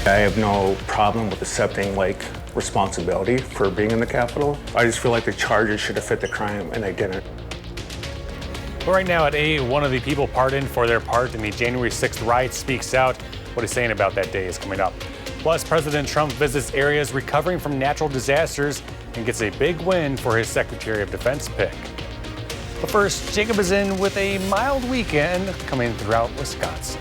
I have no problem with accepting responsibility for being in the Capitol. I just feel like the charges should have fit the crime, and they didn't. Well, right now at 8, one of the people pardoned for their part in the January 6th riots speaks out. What he's saying about that day is coming up. Plus, President Trump visits areas recovering from natural disasters and gets a big win for his Secretary of Defense pick. But first, Jacob is in with a mild weekend coming throughout Wisconsin.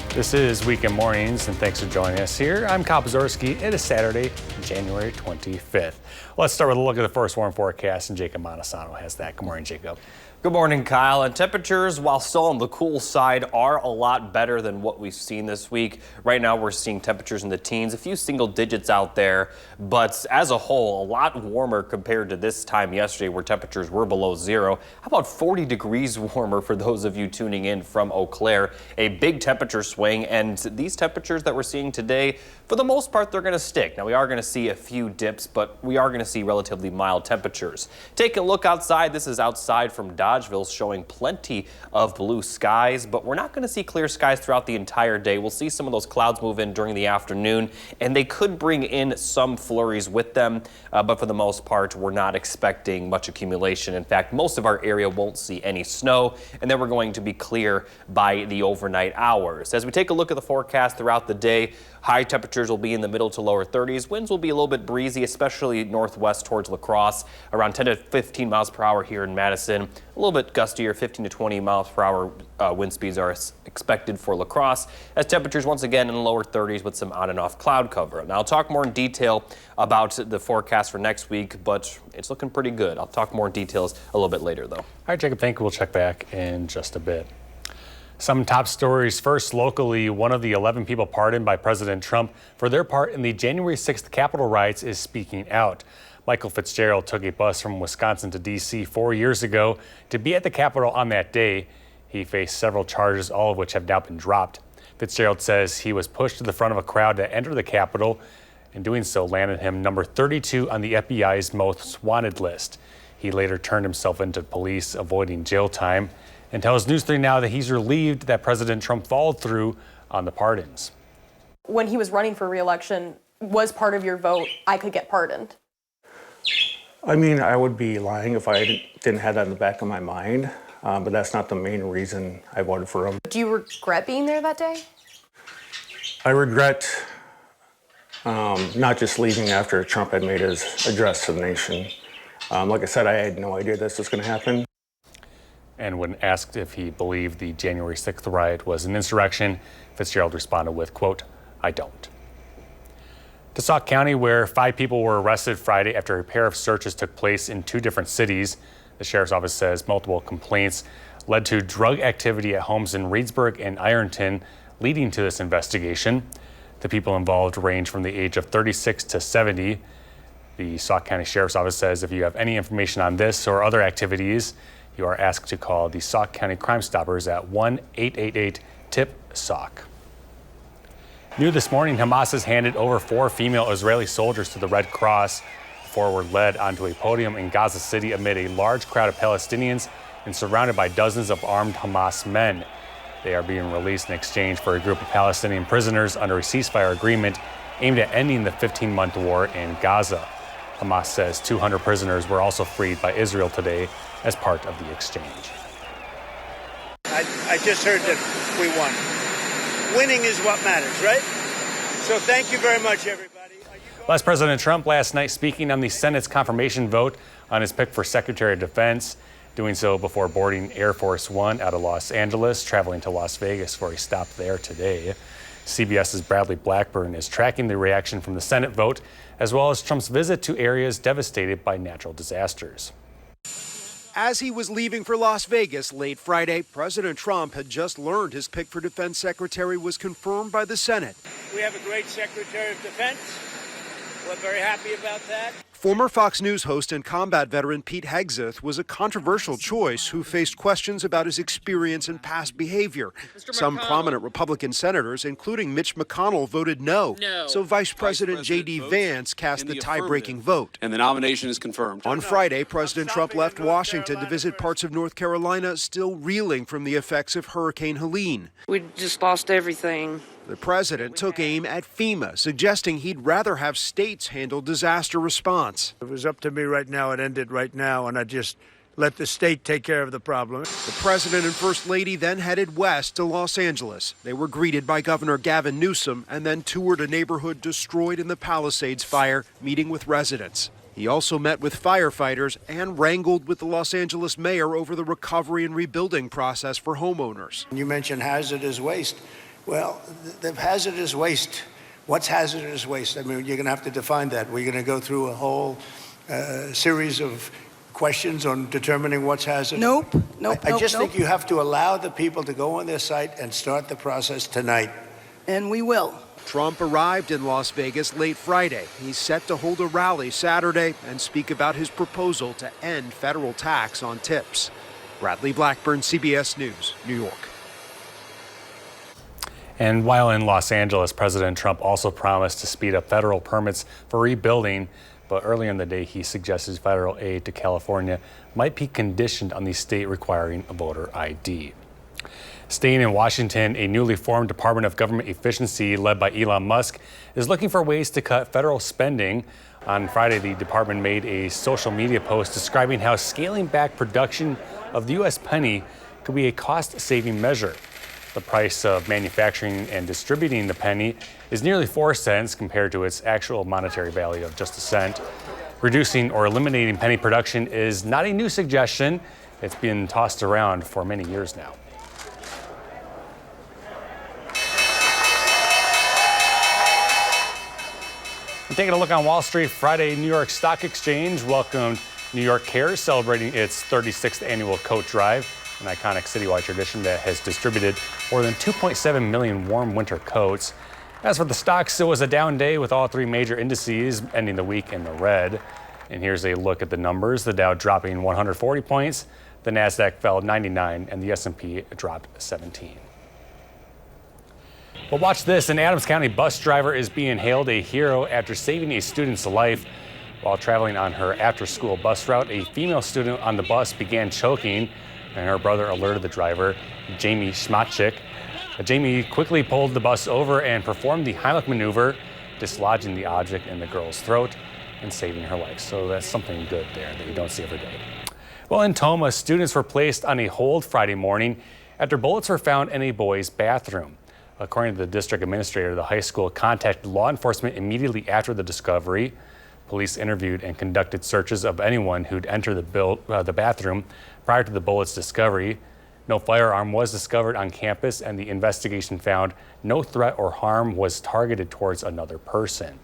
This is Weekend Mornings, and thanks for joining us here. I'm Kyle Pazorski. It is Saturday, January 25th. Let's start with a look at the first warm forecast, and Jacob Montesano has that. Good morning, Jacob. Good morning, Kyle. And temperatures, while still on the cool side, are a lot better than what we've seen this week. Right now, we're seeing temperatures in the teens, a few single digits out there, but as a whole, a lot warmer compared to this time yesterday where temperatures were below zero. How about 40 degrees warmer for those of you tuning in from Eau Claire? A big temperature swing, and these temperatures that we're seeing today, for the most part, they're going to stick. Now, we are going to see a few dips, but we are going to see relatively mild temperatures. Take a look outside. This is outside from Dodgeville, showing plenty of blue skies, but we're not going to see clear skies throughout the entire day. We'll see some of those clouds move in during the afternoon, and they could bring in some flurries with them, but for the most part, we're not expecting much accumulation. In fact, most of our area won't see any snow, and then we're going to be clear by the overnight hours. As we take a look at the forecast throughout the day, high temperatures will be in the middle to lower 30s. Winds will be a little bit breezy, especially northwest towards La Crosse, around 10 to 15 miles per hour here in Madison. A little bit gustier, 15 to 20 miles per hour wind speeds are expected for La Crosse, as temperatures once again in the lower 30s with some on and off cloud cover. Now, I'll talk more in detail about the forecast for next week, but it's looking pretty good. I'll talk more in details a little bit later, though. All right, Jacob, thank you. We'll check back in just a bit. Some top stories. First, locally, one of the 11 people pardoned by President Trump for their part in the January 6th Capitol riots is speaking out. Michael Fitzgerald took a bus from Wisconsin to D.C. 4 years ago to be at the Capitol on that day. He faced several charges, all of which have now been dropped. Fitzgerald says he was pushed to the front of a crowd to enter the Capitol, and doing so landed him number 32 on the FBI's most wanted list. He later turned himself into police, avoiding jail time, and tells News 3 Now that he's relieved that President Trump followed through on the pardons. When he was running for re-election, was part of your vote, I could get pardoned? I mean, I would be lying if I didn't have that in the back of my mind, but that's not the main reason I voted for him. Do you regret being there that day? I regret not just leaving after Trump had made his address to the nation. Like I said, I had no idea this was going to happen. And when asked if he believed the January 6th riot was an insurrection, Fitzgerald responded with, quote, "I don't." To Sauk County, where 5 people were arrested Friday after a pair of searches took place in 2 different cities. The sheriff's office says multiple complaints led to drug activity at homes in Reedsburg and Ironton, leading to this investigation. The people involved range from the age of 36 to 70. The Sauk County Sheriff's Office says if you have any information on this or other activities, you are asked to call the Sauk County Crime Stoppers at 1-888-TIP-SAUK. New this morning, Hamas has handed over 4 female Israeli soldiers to the Red Cross. The 4 were led onto a podium in Gaza City amid a large crowd of Palestinians and surrounded by dozens of armed Hamas men. They are being released in exchange for a group of Palestinian prisoners under a ceasefire agreement aimed at ending the 15-month war in Gaza. Hamas says 200 prisoners were also freed by Israel today as part of the exchange. I just heard that we won. Winning is what matters, right? So thank you very much, everybody. Vice President Trump last night speaking on the Senate's confirmation vote on his pick for Secretary of Defense, doing so before boarding Air Force One out of Los Angeles, traveling to Las Vegas for a stop there today. CBS's Bradley Blackburn is tracking the reaction from the Senate vote, as well as Trump's visit to areas devastated by natural disasters. As he was leaving for Las Vegas late Friday, President Trump had just learned his pick for Defense Secretary was confirmed by the Senate. We have a great Secretary of Defense. We're very happy about that. Former Fox News host and combat veteran Pete Hegseth was a controversial choice who faced questions about his experience and past behavior. Some prominent Republican senators, including Mitch McConnell, voted no. So Vice President J.D. Vance cast the tie-breaking vote. And the nomination is confirmed. On Friday, President Trump left Washington to visit parts of North Carolina still reeling from the effects of Hurricane Helene. We just lost everything. The president took aim at FEMA, suggesting he'd rather have states handle disaster response. If it was up to me right now, it ended right now, and I just let the state take care of the problem. The president and first lady then headed west to Los Angeles. They were greeted by Governor Gavin Newsom and then toured a neighborhood destroyed in the Palisades fire, meeting with residents. He also met with firefighters and wrangled with the Los Angeles mayor over the recovery and rebuilding process for homeowners. You mentioned hazardous waste. Well, the hazardous waste, what's hazardous waste? I mean, you're going to have to define that. We're going to go through a whole series of questions on determining what's hazardous. Nope. I just think you have to allow the people to go on their site and start the process tonight. And we will. Trump arrived in Las Vegas late Friday. He's set to hold a rally Saturday and speak about his proposal to end federal tax on tips. Bradley Blackburn, CBS News, New York. And while in Los Angeles, President Trump also promised to speed up federal permits for rebuilding. But earlier in the day, he suggested federal aid to California might be conditioned on the state requiring a voter ID. Staying in Washington, a newly formed Department of Government Efficiency led by Elon Musk is looking for ways to cut federal spending. On Friday, the department made a social media post describing how scaling back production of the U.S. penny could be a cost-saving measure. The price of manufacturing and distributing the penny is nearly 4 cents compared to its actual monetary value of just a cent. Reducing or eliminating penny production is not a new suggestion. It's been tossed around for many years now. And taking a look on Wall Street, Friday, New York Stock Exchange welcomed New York Cares, celebrating its 36th annual coat drive, an iconic citywide tradition that has distributed more than 2.7 million warm winter coats. As for the stocks, it was a down day with all three major indices ending the week in the red. And here's a look at the numbers. The Dow dropping 140 points, the Nasdaq fell 99, and the S&P dropped 17. But watch this, an Adams County bus driver is being hailed a hero after saving a student's life. While traveling on her after-school bus route, a female student on the bus began choking, and her brother alerted the driver, Jamie Schmatchik. Jamie quickly pulled the bus over and performed the Heimlich maneuver, dislodging the object in the girl's throat and saving her life. So that's something good there that you don't see every day. Well, in Toma, students were placed on a hold Friday morning after bullets were found in a boy's bathroom. According to the district administrator, the high school contacted law enforcement immediately after the discovery. Police interviewed and conducted searches of anyone who'd entered the bathroom prior to the bullet's discovery. No firearm was discovered on campus, and the investigation found no threat or harm was targeted towards another person.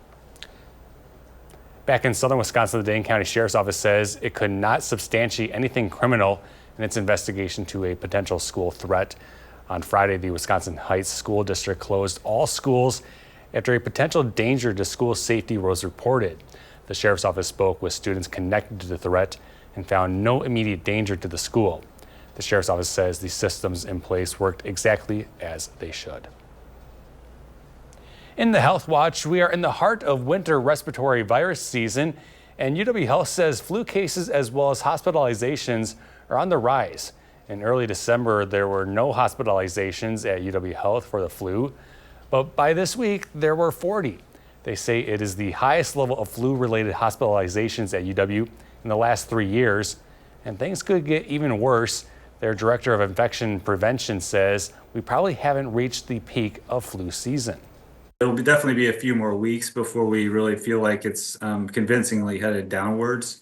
Back in southern Wisconsin, the Dane County Sheriff's Office says it could not substantiate anything criminal in its investigation to a potential school threat. On Friday, the Wisconsin Heights School District closed all schools after a potential danger to school safety was reported. The Sheriff's Office spoke with students connected to the threat and found no immediate danger to the school. The Sheriff's Office says the systems in place worked exactly as they should. In the Health Watch, we are in the heart of winter respiratory virus season, and UW Health says flu cases as well as hospitalizations are on the rise. In early December, there were no hospitalizations at UW Health for the flu, but by this week, there were 40. They say it is the highest level of flu-related hospitalizations at UW in the last 3 years, and things could get even worse. Their director of infection prevention says we probably haven't reached the peak of flu season. It'll definitely be a few more weeks before we really feel like it's convincingly headed downwards.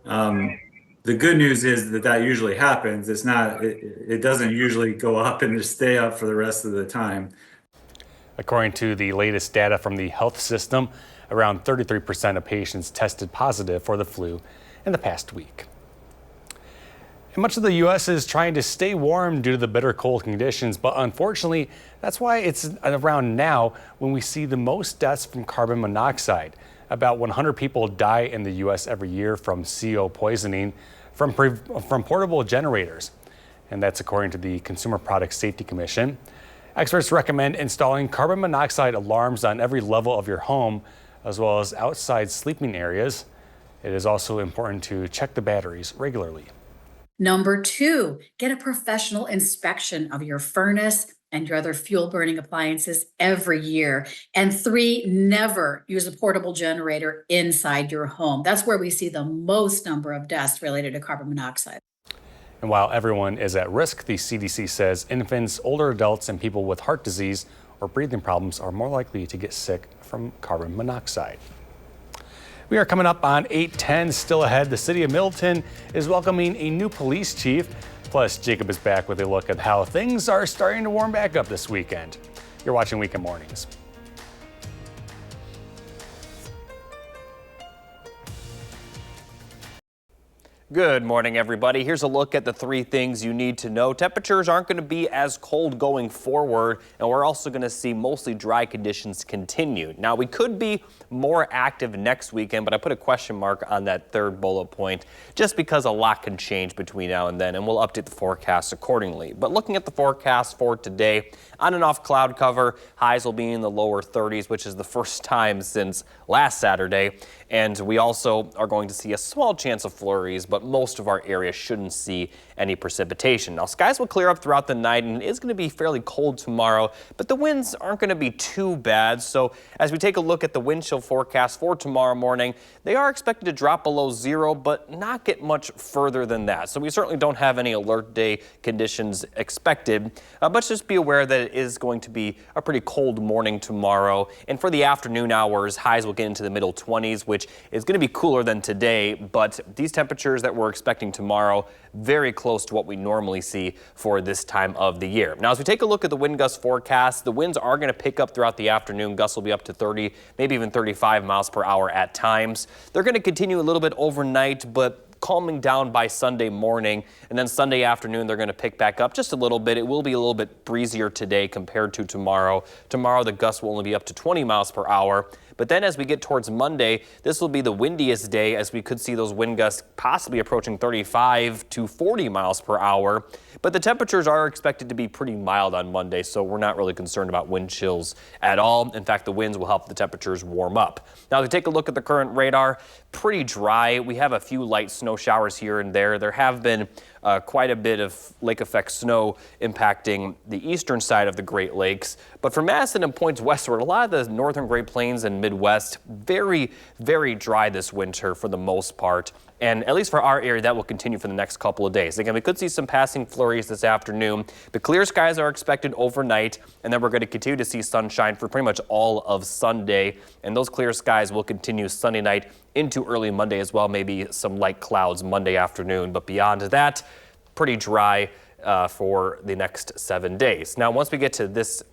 The good news is that usually happens. It doesn't usually go up and just stay up for the rest of the time. According to the latest data from the health system, around 33% of patients tested positive for the flu in the past week. And much of the U.S. is trying to stay warm due to the bitter cold conditions, but unfortunately, that's why it's around now when we see the most deaths from carbon monoxide. About 100 people die in the U.S. every year from CO poisoning from portable generators, and that's according to the Consumer Product Safety Commission. Experts recommend installing carbon monoxide alarms on every level of your home, as well as outside sleeping areas. It is also important to check the batteries regularly. Number 2, get a professional inspection of your furnace, and your other fuel burning appliances every year. And 3, never use a portable generator inside your home. That's where we see the most number of deaths related to carbon monoxide. And while everyone is at risk, the CDC says infants, older adults, and people with heart disease or breathing problems are more likely to get sick from carbon monoxide. We are coming up on 8:10. Still ahead, the city of Middleton is welcoming a new police chief. Plus, Jacob is back with a look at how things are starting to warm back up this weekend. You're watching Weekend Mornings. Good morning, everybody. Here's a look at the 3 things you need to know. Temperatures aren't going to be as cold going forward, and we're also going to see mostly dry conditions continue. Now, we could be more active next weekend, but I put a question mark on that 3rd bullet point just because a lot can change between now and then, and we'll update the forecast accordingly. But looking at the forecast for today, on and off cloud cover, highs will be in the lower 30s, which is the first time since last Saturday. And we also are going to see a small chance of flurries, but most of our area shouldn't see any precipitation. Now, skies will clear up throughout the night, and it is going to be fairly cold tomorrow, but the winds aren't going to be too bad. So as we take a look at the wind chill forecast for tomorrow morning, they are expected to drop below 0, but not get much further than that. So we certainly don't have any alert day conditions expected, but just be aware that it is going to be a pretty cold morning tomorrow. And for the afternoon hours, highs will get into the middle 20s, which is going to be cooler than today, but these temperatures that we're expecting tomorrow, very close to what we normally see for this time of the year. Now, as we take a look at the wind gust forecast, the winds are going to pick up throughout the afternoon. Gusts will be up to 30, maybe even 35 miles per hour at times. They're going to continue a little bit overnight, but calming down by Sunday morning, and then Sunday afternoon they're going to pick back up just a little bit. It will be a little bit breezier today compared to tomorrow. Tomorrow the gusts will only be up to 20 miles per hour. But then as we get towards Monday, this will be the windiest day, as we could see those wind gusts possibly approaching 35 to 40 miles per hour. But the temperatures are expected to be pretty mild on Monday, so we're not really concerned about wind chills at all. In fact, the winds will help the temperatures warm up. Now, to take a look at the current radar, pretty dry. We have a few light snow showers here and there. There have been quite a bit of lake effect snow impacting the eastern side of the Great Lakes. But for Madison and points westward, a lot of the northern Great Plains and Midwest, very, very dry this winter for the most part. And at least for our area, that will continue for the next couple of days. Again, we could see some passing flurries this afternoon. The clear skies are expected overnight, and then we're going to continue to see sunshine for pretty much all of Sunday. And those clear skies will continue Sunday night into early Monday as well, maybe some light clouds Monday afternoon. But beyond that, pretty dry for the next 7 days. Now, once we get to this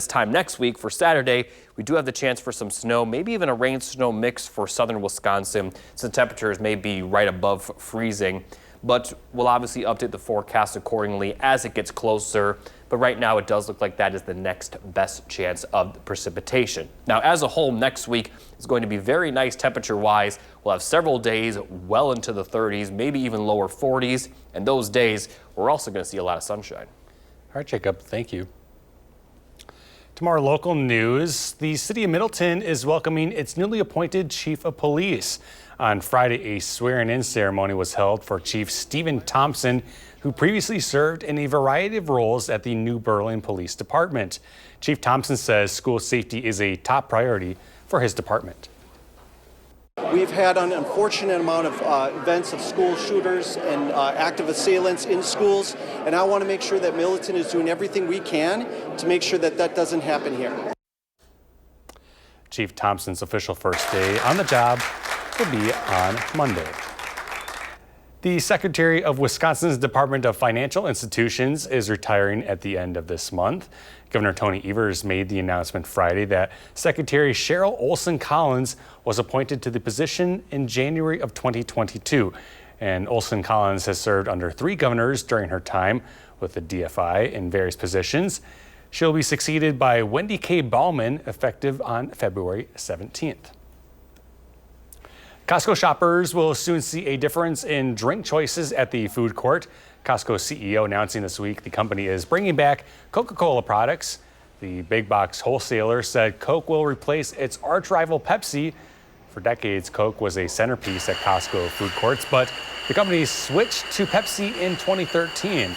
time next week for Saturday, we do have the chance for some snow, maybe even a rain-snow mix for southern Wisconsin, since temperatures may be right above freezing. But we'll obviously update the forecast accordingly as it gets closer. But right now, it does look like that is the next best chance of precipitation. Now, as a whole, next week is going to be very nice temperature-wise. We'll have several days well into the 30s, maybe even lower 40s. And those days, we're also going to see a lot of sunshine. All right, Jacob, thank you. To more local news, the city of Middleton is welcoming its newly appointed chief of police. On Friday, a swearing-in ceremony was held for Chief Stephen Thompson, who previously served in a variety of roles at the New Berlin Police Department. Chief Thompson says school safety is a top priority for his department. We've had an unfortunate amount of events of school shooters and active assailants in schools, and I want to make sure that Middleton is doing everything we can to make sure that that doesn't happen here. Chief Thompson's official first day on the job will be on Monday. The Secretary of Wisconsin's Department of Financial Institutions is retiring at the end of this month. Governor Tony Evers made the announcement Friday that Secretary Cheryl Olson Collins was appointed to the position in January of 2022. And Olson Collins has served under 3 governors during her time with the DFI in various positions. She'll be succeeded by Wendy K. Bauman, effective on February 17th. Costco shoppers will soon see a difference in drink choices at the food court. Costco CEO announcing this week the company is bringing back Coca-Cola products. The big box wholesaler said Coke will replace its arch rival Pepsi. For decades, Coke was a centerpiece at Costco food courts, but the company switched to Pepsi in 2013.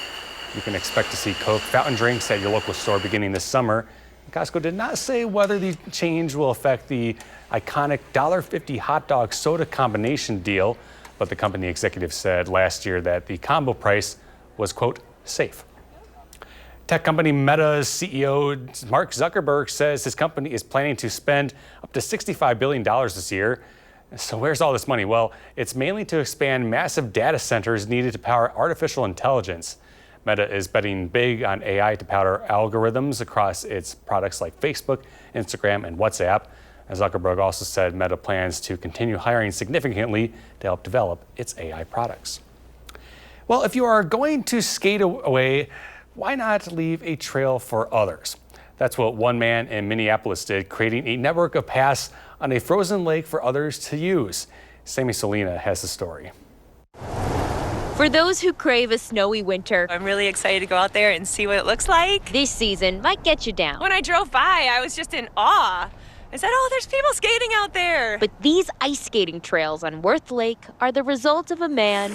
You can expect to see Coke fountain drinks at your local store beginning this summer. Costco did not say whether the change will affect the iconic $1.50 hot dog soda combination deal, but the company executive said last year that the combo price was, quote, safe. Tech company Meta's CEO Mark Zuckerberg says his company is planning to spend up to $65 billion this year. So where's all this money? Well, it's mainly to expand massive data centers needed to power artificial intelligence. Meta is betting big on AI to power algorithms across its products like Facebook, Instagram, and WhatsApp. As Zuckerberg also said Meta plans to continue hiring significantly to help develop its AI products. Well, if you are going to skate away, why not leave a trail for others? That's what one man in Minneapolis did, creating a network of paths on a frozen lake for others to use. Sammy Solina has the story. For those who crave a snowy winter, I'm really excited to go out there and see what it looks like. this season might get you down. When I drove by, I was just in awe. I said, oh, there's people skating out there. But these ice skating trails on Worth Lake are the result of a man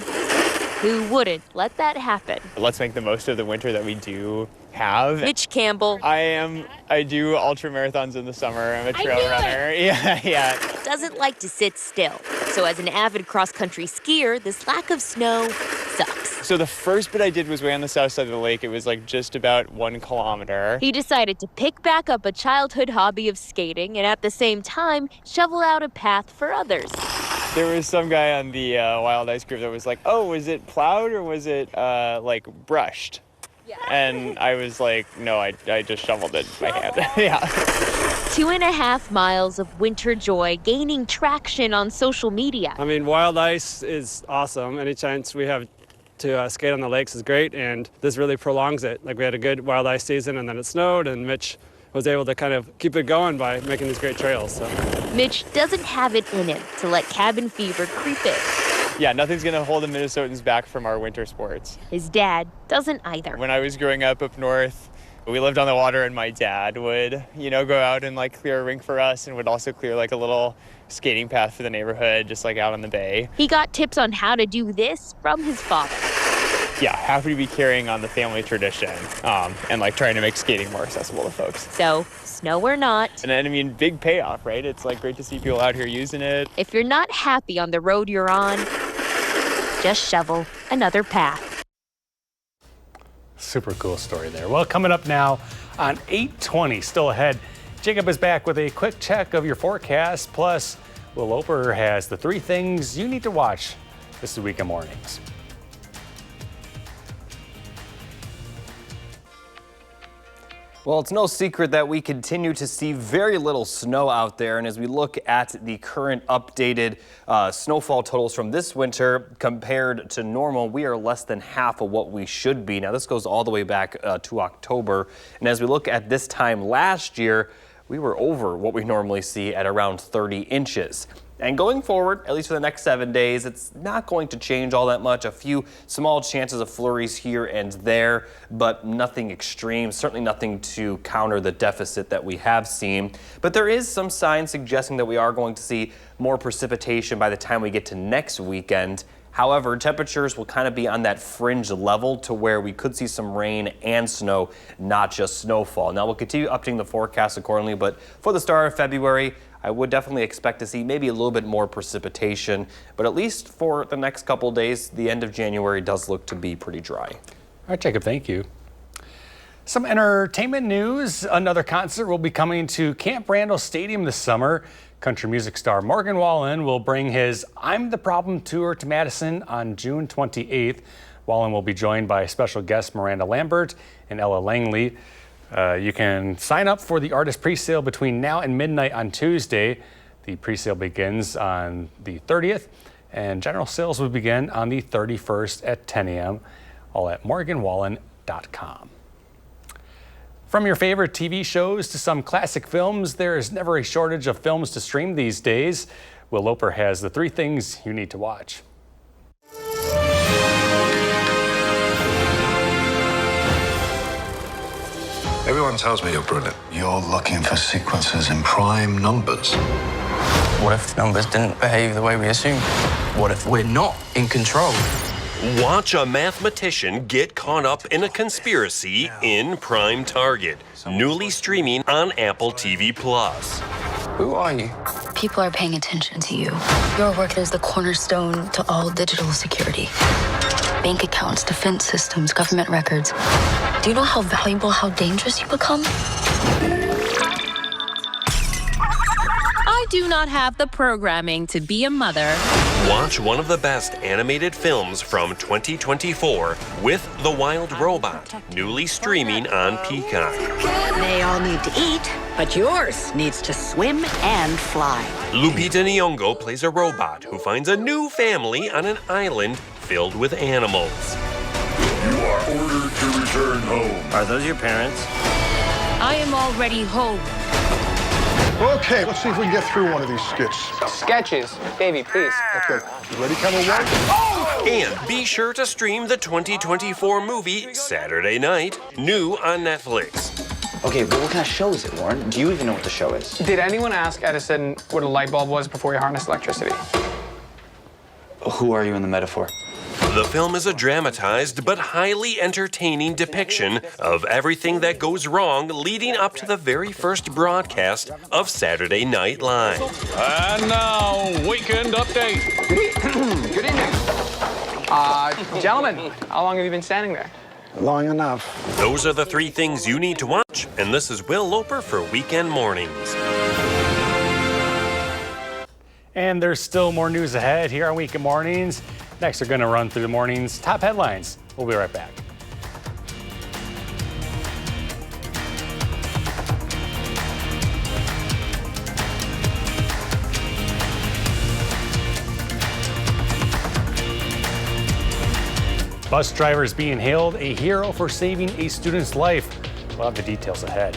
who wouldn't let that happen. Let's make the most of the winter that we do have. Mitch Campbell I do ultra marathons in the summer. I'm a trail runner. Yeah. doesn't like to sit still. So as an avid cross-country skier, this lack of snow sucks. So the first bit I did was way on the south side of the lake. It was like just about 1 kilometer. He decided to pick back up a childhood hobby of skating and at the same time shovel out a path for others. There was some guy on the Wild Ice group that was like, oh, was it plowed or was it like brushed? Yeah. And I was like, no, I just shoveled it by hand. Yeah. 2.5 miles of winter joy gaining traction on social media. I mean, Wild Ice is awesome. Any chance we have to skate on the lakes is great, and this really prolongs it. Like, we had a good Wild Ice season, and then it snowed, and Mitch was able to kind of keep it going by making these great trails. So. Mitch doesn't have it in him to let cabin fever creep in. Yeah, nothing's going to hold the Minnesotans back from our winter sports. His dad doesn't either. When I was growing up north, we lived on the water, and my dad would, go out and like clear a rink for us and would also clear like a little skating path for the neighborhood, just like out on the bay. He got tips on how to do this from his father. Yeah, happy to be carrying on the family tradition and like trying to make skating more accessible to folks. So, snow or not. And I mean, big payoff, right? It's like great to see people out here using it. If you're not happy on the road you're on, just shovel another path. Super cool story there. Well, coming up now on 8:20, still ahead, Jacob is back with a quick check of your forecast. Plus, Will Loper has the 3 things you need to watch this weekend mornings. Well, it's no secret that we continue to see very little snow out there. And as we look at the current updated snowfall totals from this winter compared to normal, we are less than half of what we should be. Now, this goes all the way back to October. And as we look at this time last year, we were over what we normally see at around 30 inches. And going forward, at least for the next 7 days, it's not going to change all that much. A few small chances of flurries here and there, but nothing extreme, certainly nothing to counter the deficit that we have seen. But there is some signs suggesting that we are going to see more precipitation by the time we get to next weekend. However, temperatures will kind of be on that fringe level to where we could see some rain and snow, not just snowfall. Now, we'll continue updating the forecast accordingly, but for the start of February, I would definitely expect to see maybe a little bit more precipitation, but at least for the next couple days, the end of January does look to be pretty dry. All right, Jacob, thank you. Some entertainment news. Another concert will be coming to Camp Randall Stadium this summer. Country music star Morgan Wallen will bring his I'm the Problem tour to Madison on June 28th. Wallen will be joined by special guests Miranda Lambert and Ella Langley. You can sign up for the artist presale between now and midnight on Tuesday. The presale begins on the 30th, and general sales will begin on the 31st at 10 a.m., all at morganwallen.com. From your favorite TV shows to some classic films, there is never a shortage of films to stream these days. Will Loper has the 3 things you need to watch. Everyone tells me you're brilliant. You're looking for sequences in prime numbers. What if numbers didn't behave the way we assumed? What if we're not in control? Watch a mathematician get caught up in a conspiracy in Prime Target. Newly streaming on Apple TV+. Who are you? People are paying attention to you. Your work is the cornerstone to all digital security. Bank accounts, defense systems, government records. Do you know how valuable, how dangerous you become? I do not have the programming to be a mother. Watch one of the best animated films from 2024 with The Wild Robot, newly streaming on Peacock. They all need to eat, but yours needs to swim and fly. Lupita Nyong'o plays a robot who finds a new family on an island filled with animals. You are ordered to return home. Are those your parents? I am already home. Okay, let's see if we can get through one of these skits. Sketches. Davey, please. Okay, you ready, camera one? Oh! And be sure to stream the 2024 movie Saturday night, new on Netflix. Okay, but what kind of show is it, Warren? Do you even know what the show is? Did anyone ask Edison what a light bulb was before he harnessed electricity? Who are you in the metaphor? The film is a dramatized but highly entertaining depiction of everything that goes wrong leading up to the very first broadcast of Saturday Night Live. And now, Weekend Update. Good evening. Gentlemen, how long have you been standing there? Long enough. Those are the three things you need to watch, and this is Will Loper for Weekend Mornings. And there's still more news ahead here on Weekend Mornings. Next, we're going to run through the morning's top headlines. We'll be right back. Bus drivers being hailed a hero for saving a student's life. We'll have the details ahead.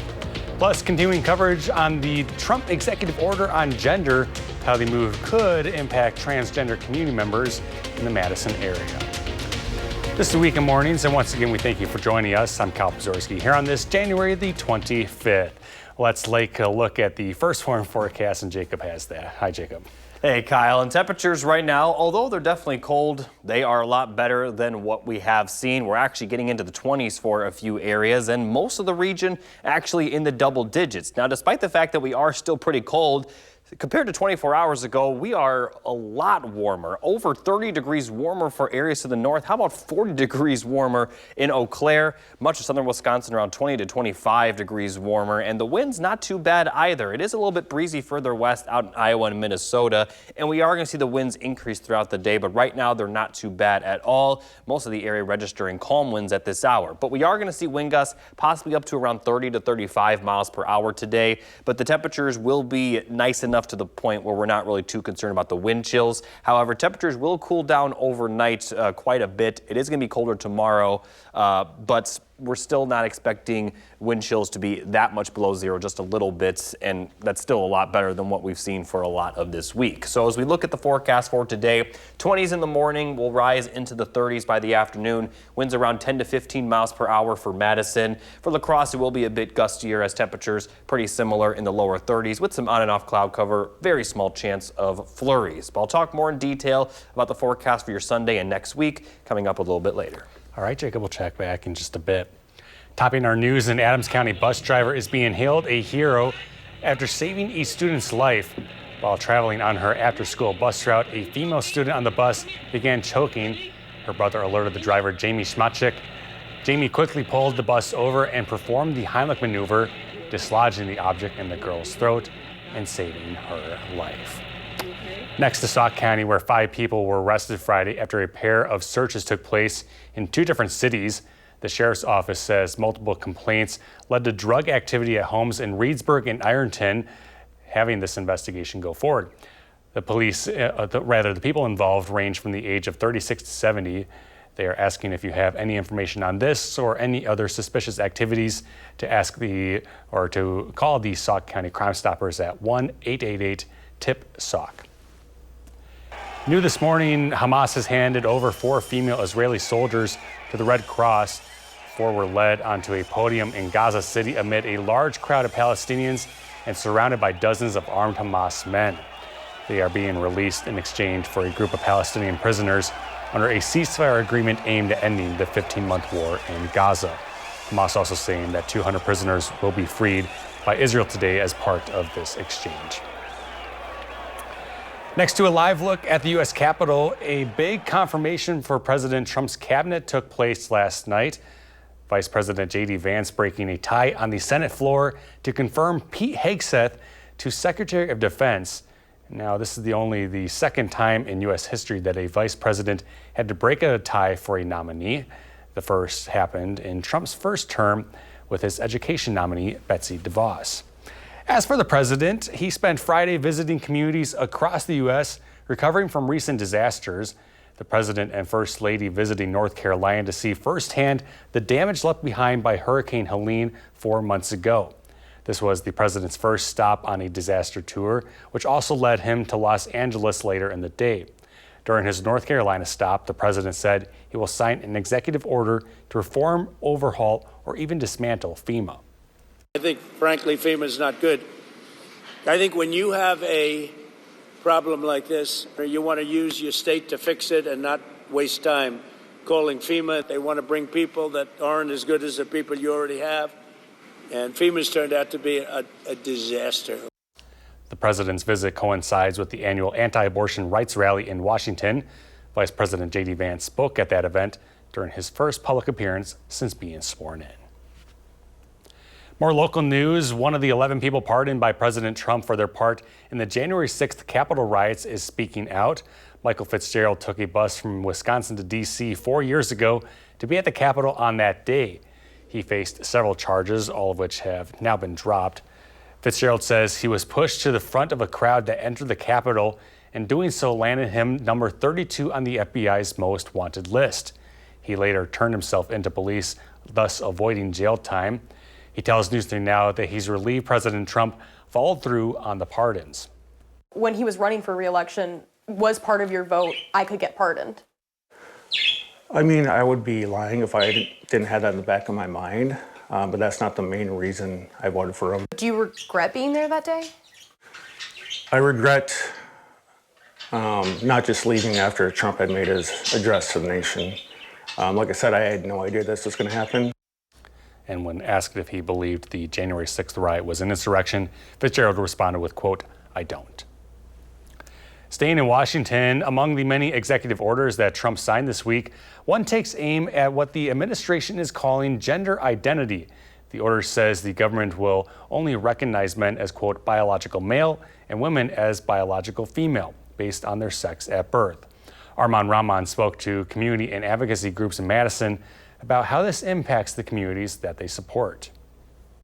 Plus, continuing coverage on the Trump executive order on gender, how the move could impact transgender community members in the Madison area. This is Weekend Mornings, and once again, we thank you for joining us. I'm Kyle Pazorski here on this January the 25th. Let's take a look at the first warm forecast, and Jacob has that. Hi, Jacob. Hey, Kyle. And temperatures right now, although they're definitely cold, they are a lot better than what we have seen. We're actually getting into the 20s for a few areas, and most of the region actually in the double digits. Now, despite the fact that we are still pretty cold, compared to 24 hours ago, we are a lot warmer, over 30 degrees warmer for areas to the north. How about 40 degrees warmer in Eau Claire? Much of southern Wisconsin around 20 to 25 degrees warmer, and the wind's not too bad either. It is a little bit breezy further west out in Iowa and Minnesota, and we are going to see the winds increase throughout the day, but right now they're not too bad at all. Most of the area registering calm winds at this hour, but we are going to see wind gusts possibly up to around 30 to 35 miles per hour today, but the temperatures will be nice enough to the point where we're not really too concerned about the wind chills. However, temperatures will cool down overnight quite a bit. It is going to be colder tomorrow, but we're still not expecting wind chills to be that much below zero, just a little bit, and that's still a lot better than what we've seen for a lot of this week. So as we look at the forecast for today, 20s in the morning will rise into the 30s by the afternoon. Winds around 10 to 15 miles per hour for Madison. For La Crosse, it will be a bit gustier as temperatures pretty similar in the lower 30s with some on and off cloud cover, very small chance of flurries. But I'll talk more in detail about the forecast for your Sunday and next week coming up a little bit later. All right, Jacob, we'll check back in just a bit. Topping our news, an Adams County bus driver is being hailed a hero after saving a student's life. While traveling on her after-school bus route, a female student on the bus began choking. Her brother alerted the driver, Jamie Schmachik. Jamie quickly pulled the bus over and performed the Heimlich maneuver, dislodging the object in the girl's throat and saving her life. Next to Sauk County, where 5 people were arrested Friday after a pair of searches took place in 2 different cities. The sheriff's office says multiple complaints led to drug activity at homes in Reedsburg and Ironton, having this investigation go forward. The police, the people involved range from the age of 36 to 70. They are asking if you have any information on this or any other suspicious activities to call the Sauk County Crime Stoppers at 1-888-TIP-SAUK. New this morning, Hamas has handed over 4 female Israeli soldiers to the Red Cross. 4 were led onto a podium in Gaza City amid a large crowd of Palestinians and surrounded by dozens of armed Hamas men. They are being released in exchange for a group of Palestinian prisoners under a ceasefire agreement aimed at ending the 15-month war in Gaza. Hamas also saying that 200 prisoners will be freed by Israel today as part of this exchange. Next to a live look at the U.S. Capitol, a big confirmation for President Trump's cabinet took place last night. Vice President J.D. Vance breaking a tie on the Senate floor to confirm Pete Hegseth to Secretary of Defense. Now, this is only the second time in U.S. history that a vice president had to break a tie for a nominee. The first happened in Trump's first term with his education nominee, Betsy DeVos. As for the president, he spent Friday visiting communities across the U.S. recovering from recent disasters. The president and first lady visiting North Carolina to see firsthand the damage left behind by Hurricane Helene 4 months ago. This was the president's first stop on a disaster tour, which also led him to Los Angeles later in the day. During his North Carolina stop, the president said he will sign an executive order to reform, overhaul, or even dismantle FEMA. I think, frankly, FEMA is not good. I think when you have a problem like this, you want to use your state to fix it and not waste time calling FEMA. They want to bring people that aren't as good as the people you already have. And FEMA's turned out to be a disaster. The president's visit coincides with the annual anti-abortion rights rally in Washington. Vice President J.D. Vance spoke at that event during his first public appearance since being sworn in. More local news. One of the 11 people pardoned by President Trump for their part in the January 6th Capitol riots is speaking out. Michael Fitzgerald took a bus from Wisconsin to D.C. 4 years ago to be at the Capitol on that day. He faced several charges, all of which have now been dropped. Fitzgerald says he was pushed to the front of a crowd that entered the Capitol, and doing so landed him number 32 on the FBI's most wanted list. He later turned himself into police, thus avoiding jail time. He tells News 3 Now that he's relieved President Trump followed through on the pardons. When he was running for re-election, was part of your vote, I could get pardoned? I mean, I would be lying if I didn't have that in the back of my mind, but that's not the main reason I voted for him. Do you regret being there that day? I regret not just leaving after Trump had made his address to the nation. Like I said, I had no idea this was going to happen. And when asked if he believed the January 6th riot was an insurrection, Fitzgerald responded with, quote, "I don't." Staying in Washington, among the many executive orders that Trump signed this week, one takes aim at what the administration is calling gender identity. The order says the government will only recognize men as, quote, biological male and women as biological female based on their sex at birth. Arman Rahman spoke to community and advocacy groups in Madison about how this impacts the communities that they support.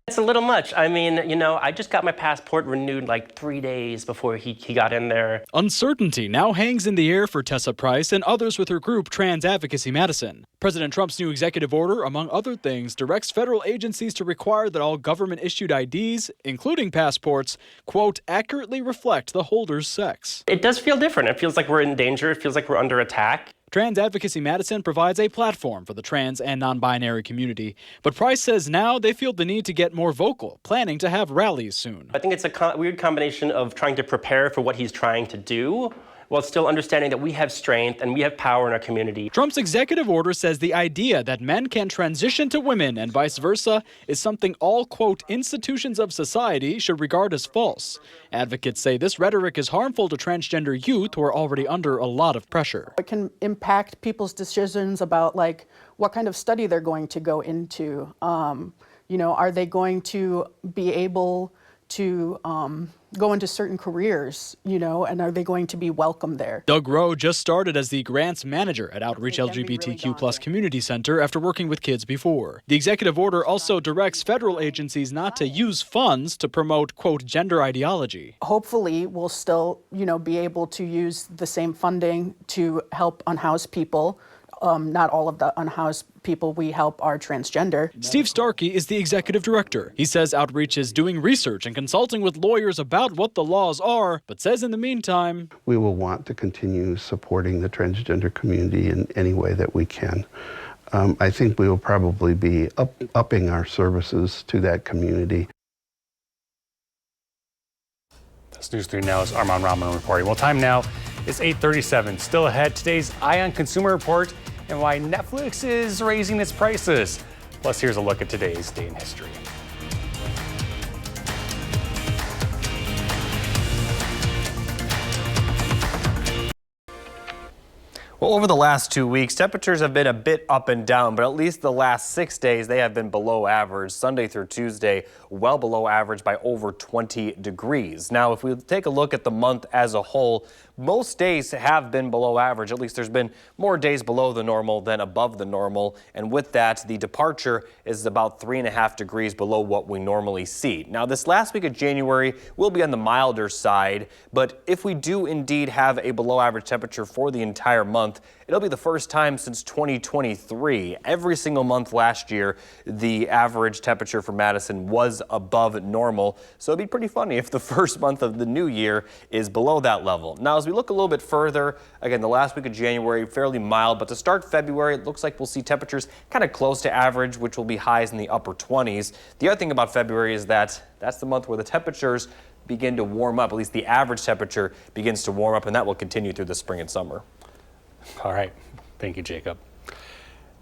It's a little much. I mean, I just got my passport renewed like 3 days before he got in there. Uncertainty now hangs in the air for Tessa Price and others with her group Trans Advocacy Madison. President Trump's new executive order, among other things, directs federal agencies to require that all government-issued IDs, including passports, quote, accurately reflect the holder's sex. It does feel different. It feels like we're in danger. It feels like we're under attack. Trans Advocacy Madison provides a platform for the trans and non-binary community. But Price says now they feel the need to get more vocal, planning to have rallies soon. I think it's a weird combination of trying to prepare for what he's trying to do, while still understanding that we have strength and we have power in our community. Trump's executive order says the idea that men can transition to women and vice versa is something all, quote, institutions of society should regard as false. Advocates say this rhetoric is harmful to transgender youth who are already under a lot of pressure. It can impact people's decisions about what kind of study they're going to go into. Are they going to be able to go into certain careers, and are they going to be welcome there? Doug Rowe just started as the grants manager at Outreach LGBTQ Plus Community Center after working with kids before. The executive order also directs federal agencies not to use funds to promote, quote, gender ideology. Hopefully, we'll still, be able to use the same funding to help unhoused people. Not all of the unhoused people we help are transgender. Steve Starkey is the executive director. He says Outreach is doing research and consulting with lawyers about what the laws are, but says in the meantime, we will want to continue supporting the transgender community in any way that we can. I think we will probably be upping our services to that community. That's News 3 Now's Arman Rahman reporting. Well, time now It's 8:37. Still ahead, today's Eye on Consumer Report and why Netflix is raising its prices. Plus, here's a look at today's day in history. Well, over the last 2 weeks, temperatures have been a bit up and down, but at least the last 6 days, they have been below average. Sunday through Tuesday, well below average by over 20 degrees. Now, if we take a look at the month as a whole, most days have been below average. At least there's been more days below the normal than above the normal. And with that, the departure is about 3.5 degrees below what we normally see. Now, this last week of January will be on the milder side, but if we do indeed have a below average temperature for the entire month, it'll be the first time since 2023. Every single month last year, the average temperature for Madison was above normal. So it'd be pretty funny if the first month of the new year is below that level. Now, as we look a little bit further, again, the last week of January, fairly mild, but to start February, it looks like we'll see temperatures kind of close to average, which will be highs in the upper 20s. The other thing about February is that that's the month where the temperatures begin to warm up. At least the average temperature begins to warm up, and that will continue through the spring and summer. All right. Thank you, Jacob.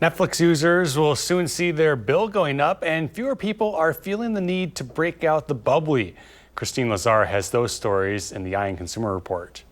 Netflix users will soon see their bill going up, and fewer people are feeling the need to break out the bubbly. Christine Lazar has those stories in the Eye on Consumer Report.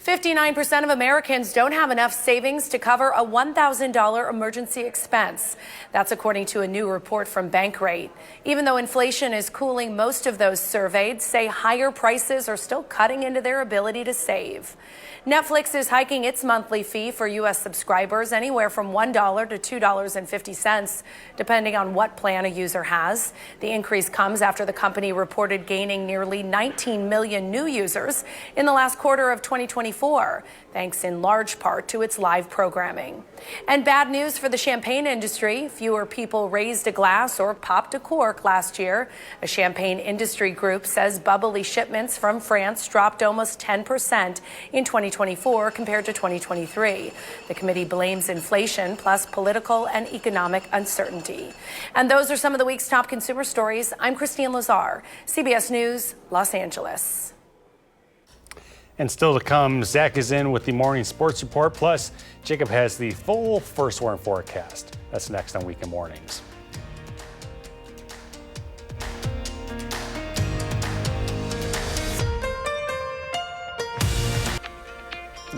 59% of Americans don't have enough savings to cover a $1,000 emergency expense. That's according to a new report from Bankrate. Even though inflation is cooling, most of those surveyed say higher prices are still cutting into their ability to save. Netflix is hiking its monthly fee for U.S. subscribers anywhere from $1 to $2.50, depending on what plan a user has. The increase comes after the company reported gaining nearly 19 million new users in the last quarter of 2024, thanks in large part to its live programming. And bad news for the champagne industry. Fewer people raised a glass or popped a cork last year. A champagne industry group says bubbly shipments from France dropped almost 10% in 2024 compared to 2023. The committee blames inflation plus political and economic uncertainty. And those are some of the week's top consumer stories. I'm Christine Lazar, CBS News, Los Angeles. And still to come, Zach is in with the morning sports report. Plus, Jacob has the full first warn forecast. That's next on Weekend Mornings.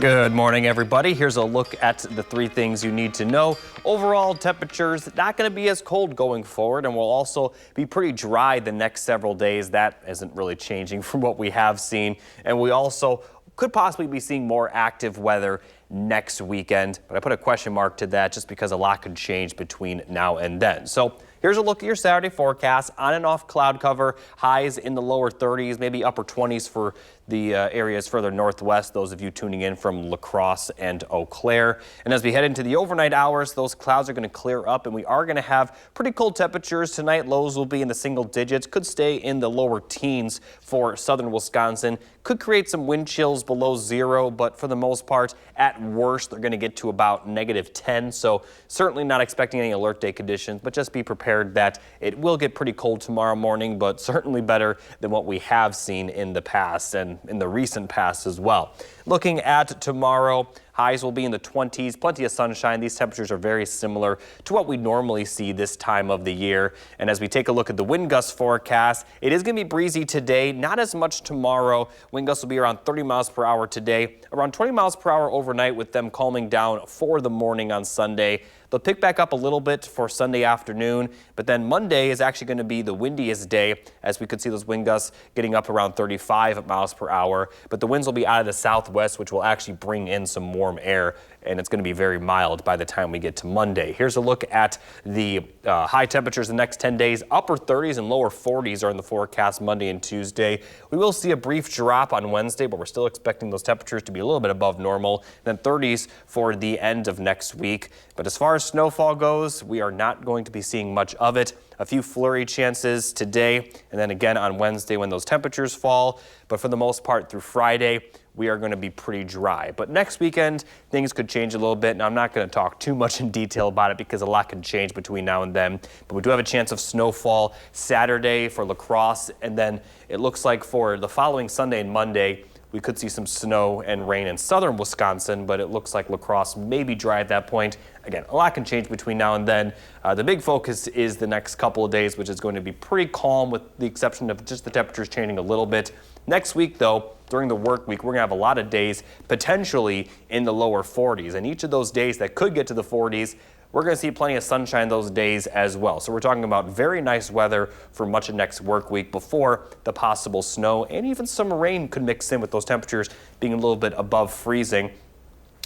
Good morning, everybody. Here's a look at the 3 things you need to know. Overall, temperatures not going to be as cold going forward, and will also be pretty dry the next several days. That isn't really changing from what we have seen. And we also could possibly be seeing more active weather next weekend. But I put a question mark to that just because a lot could change between now and then. So here's a look at your Saturday forecast. On and off cloud cover, highs in the lower 30s, maybe upper 20s for the areas further northwest, those of you tuning in from La Crosse and Eau Claire. And as we head into the overnight hours, those clouds are going to clear up, and we are going to have pretty cold temperatures tonight. Lows will be in the single digits, could stay in the lower teens for southern Wisconsin. Could create some wind chills below 0, but for the most part, at worst, they're going to get to about -10. So certainly not expecting any alert day conditions, but just be prepared that it will get pretty cold tomorrow morning, but certainly better than what we have seen in the past and in the recent past as well. Looking at tomorrow, highs will be in the 20s, plenty of sunshine. These temperatures are very similar to what we normally see this time of the year. And as we take a look at the wind gust forecast, it is going to be breezy today, not as much tomorrow. Wind gusts will be around 30 miles per hour today, around 20 miles per hour overnight, with them calming down for the morning on Sunday. They'll pick back up a little bit for Sunday afternoon, but then Monday is actually going to be the windiest day, as we could see those wind gusts getting up around 35 miles per hour. But the winds will be out of the southwest, which will actually bring in some warm air, and it's going to be very mild by the time we get to Monday. Here's a look at the high temperatures the next 10 days. Upper 30s and lower 40s are in the forecast Monday and Tuesday. We will see a brief drop on Wednesday, but we're still expecting those temperatures to be a little bit above normal. Then 30s for the end of next week. But as far as snowfall goes, we are not going to be seeing much of it. A few flurry chances today, and then again on Wednesday when those temperatures fall. But for the most part through Friday, we are going to be pretty dry. But next weekend, things could change a little bit. Now, I'm not going to talk too much in detail about it because a lot can change between now and then. But we do have a chance of snowfall Saturday for La Crosse, and then it looks like for the following Sunday and Monday, We could see some snow and rain in southern Wisconsin, but it looks like La Crosse may be dry at that point. Again, a lot can change between now and then. The big focus is the next couple of days, which is going to be pretty calm with the exception of just the temperatures changing a little bit. Next week, though, during the work week, we're going to have a lot of days potentially in the lower 40s. And each of those days that could get to the 40s, we're going to see plenty of sunshine those days as well. So we're talking about very nice weather for much of next work week before the possible snow and even some rain could mix in with those temperatures being a little bit above freezing.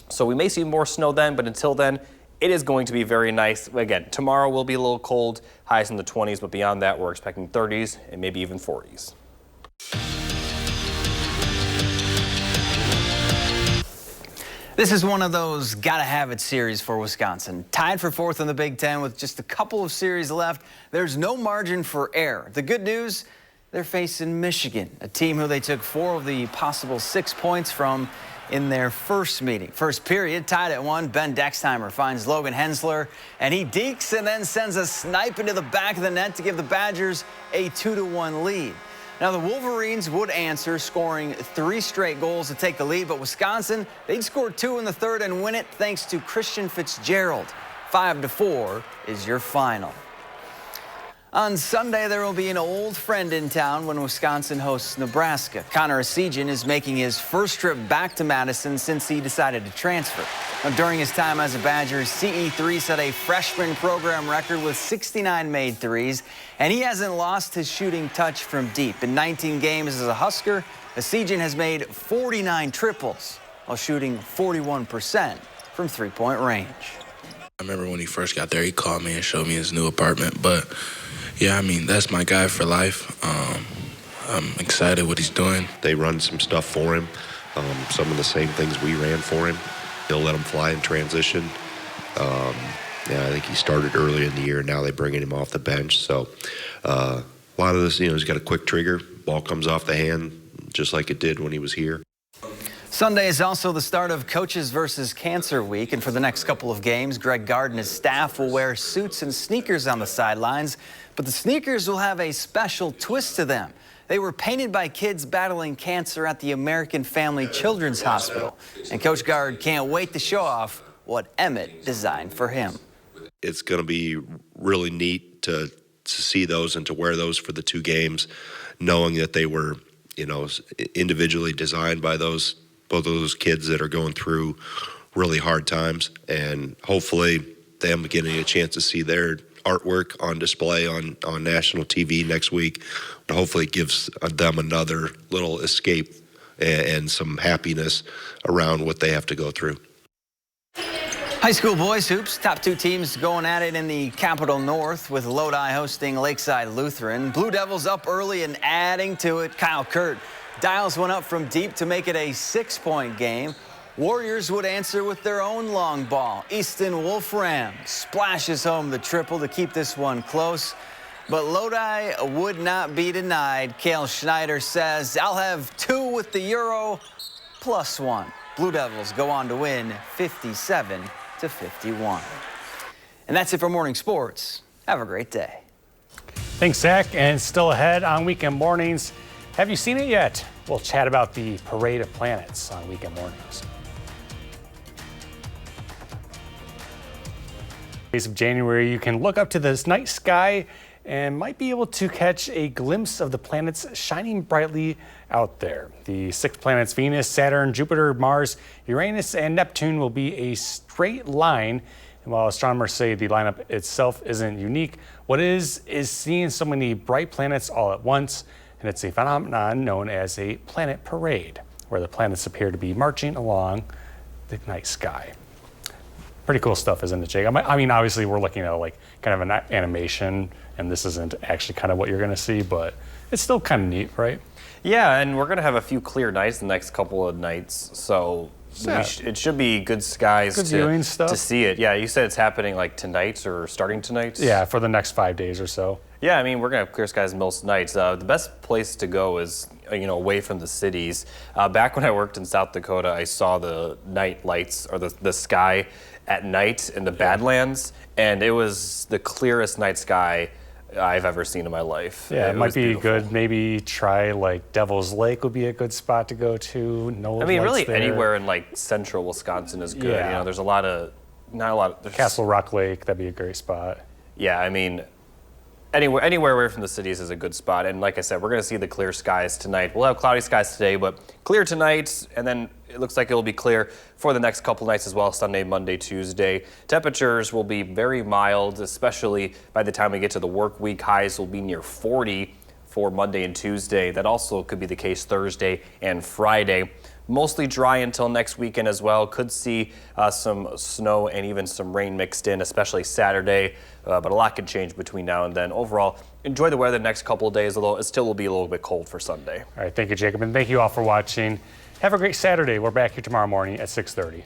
So we may see more snow then, but until then, it is going to be very nice. Again, tomorrow will be a little cold, highs in the 20s, but beyond that, we're expecting 30s and maybe even 40s. This is one of those gotta have it series for Wisconsin. Tied for 4th in the Big Ten with just a couple of series left. There's no margin for error. The good news, they're facing Michigan, a team who they took 4 of the possible 6 points from in their first meeting. First period, tied at 1. Ben Dexheimer finds Logan Hensler, and he dekes and then sends a snipe into the back of the net to give the Badgers a 2-1 lead. Now, the Wolverines would answer, scoring 3 straight goals to take the lead, but Wisconsin, they'd score 2 in the third and win it thanks to Christian Fitzgerald. 5-4 is your final. On Sunday, there will be an old friend in town when Wisconsin hosts Nebraska. Connor Esigian is making his first trip back to Madison since he decided to transfer. Now, during his time as a Badger, CE3 set a freshman program record with 69 made threes, and he hasn't lost his shooting touch from deep. In 19 games as a Husker, Esigian has made 49 triples while shooting 41% from three-point range. I remember when he first got there, he called me and showed me his new apartment, but yeah, I mean, that's my guy for life. I'm excited what he's doing. They run some stuff for him, some of the same things we ran for him. He'll let him fly in transition. Yeah, I think he started early in the year. Now they're bringing him off the bench. So a lot of this, he's got a quick trigger. Ball comes off the hand just like it did when he was here. Sunday is also the start of Coaches versus Cancer Week, and for the next couple of games, Greg Gard and his staff will wear suits and sneakers on the sidelines, but the sneakers will have a special twist to them. They were painted by kids battling cancer at the American Family Children's Hospital, and Coach Gard can't wait to show off what Emmett designed for him. It's going to be really neat to see those and to wear those for the 2 games, knowing that they were, individually designed by both of those kids that are going through really hard times, and hopefully them getting a chance to see their artwork on display on national TV next week. Hopefully it gives them another little escape and some happiness around what they have to go through. High school boys hoops, top 2 teams going at it in the Capital North with Lodi hosting Lakeside Lutheran. Blue Devils up early and adding to it. Kyle Kurt dials one up from deep to make it a 6-point game. Warriors would answer with their own long ball. Easton Wolfram splashes home the triple to keep this one close. But Lodi would not be denied. Cale Schneider says, "I'll have 2 with the Euro plus 1. Blue Devils go on to win 57-51. And that's it for Morning Sports. Have a great day. Thanks, Zach. And still ahead on Weekend Mornings. Have you seen it yet? We'll chat about the Parade of Planets on Weekend Mornings. Days of January, you can look up to this night sky and might be able to catch a glimpse of the planets shining brightly out there. The 6 planets, Venus, Saturn, Jupiter, Mars, Uranus, and Neptune, will be a straight line. And while astronomers say the lineup itself isn't unique, what is seeing so many bright planets all at once. And it's a phenomenon known as a planet parade, where the planets appear to be marching along the night sky. Pretty cool stuff, isn't it, Jake? I mean, obviously we're looking at like kind of an animation, and this isn't actually kind of what you're going to see, but it's still kind of neat, right? Yeah, and we're going to have a few clear nights the next couple of nights, so it should be good skies to see it. Yeah, you said it's happening like tonight or starting tonight? Yeah, for the next 5 days or so. Yeah, I mean, we're going to have clear skies most nights. The best place to go is, away from the cities. Back when I worked in South Dakota, I saw the night lights, or the sky at night in the Badlands, and it was the clearest night sky I've ever seen in my life. Yeah, it might was be beautiful. good. Maybe try like Devil's Lake would be a good spot to go to. No, I mean, really lights there. anywhere in like central Wisconsin is good. Yeah. You know, there's a lot of, not a lot. There's, Castle Rock Lake, that'd be a great spot. Yeah, I mean, anywhere away from the cities is a good spot. And like I said, we're going to see the clear skies tonight. We'll have cloudy skies today, but clear tonight, and then it looks like it'll be clear for the next couple nights as well, Sunday, Monday, Tuesday. Temperatures will be very mild, especially by the time we get to the work week. Highs will be near 40 for Monday and Tuesday. That also could be the case Thursday and Friday. Mostly dry until next weekend as well. Could see some snow and even some rain mixed in, especially Saturday. But a lot can change between now and then. Overall, enjoy the weather the next couple of days, although it still will be a little bit cold for Sunday. All right, thank you, Jacob, and thank you all for watching. Have a great Saturday. We're back here tomorrow morning at 6:30.